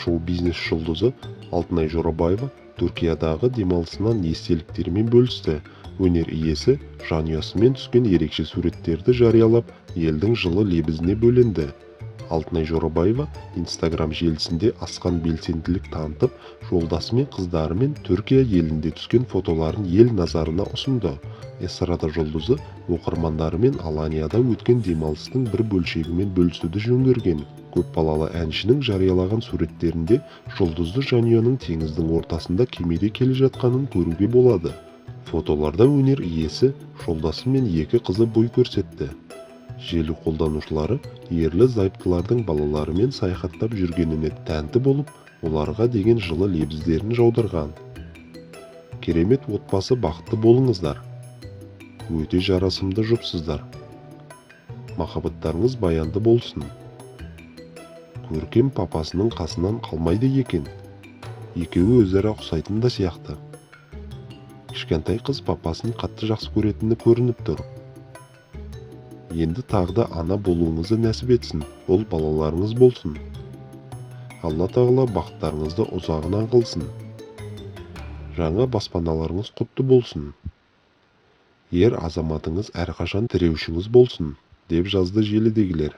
шоу-бизнес жұлдызы Алтынай Жорабаева Түркиядағы демалысынан естеліктерімен бөлісті. Өнер иесі жанұясымен түскен ерекше суреттерді жариялап, елдің жылы лебізіне бөленді. Алтынай Жорабаева Instagram желісінде асқан белсенділік танытып, жолдасы мен қыздарымен Түркия елінде түскен фотоларын ел назарына ұсынды. Эстрада жұлдызы оқырмандарымен Аланияда өткен демалыстың бір бөлшегімен бөлісуді жөн көрген. Көпбалалы әншінің жариялаған суреттерінде жұлдызды жанұяның теңіздің ортасында кемеде келе жатқанын көруге болады. Фотоларда өнер иесі жолдасы мен екі қызы бой көрсетті. Желі қолданушылары ерлі зайыптылардың балаларымен саяхаттап жүргеніне тәнті болып, оларға деген жылы лебіздерін жаудырған. Керемет отбасы, бақытты болыңыздар. Өте жарасымды жұпсыздар. Махаббаттарыңыз баянды болсын. Көркем папасының қасынан қалмайды екен. Екеуі өзара ұқсайтын да сияқты. Кішкентай қыз папасын қатты жақсы көретіні көрініп тұр. Енді тағда ана болуыңызды нәсіп етсін, ол балаларыңыз болсын. Алла тағала бақыттарыңызды ұзағынан қылсын. Жаңа баспаналарыңыз құтты болсын. Ер азаматыңыз әрқашан тіреушіңіз болсын, деп жазды желідегілер.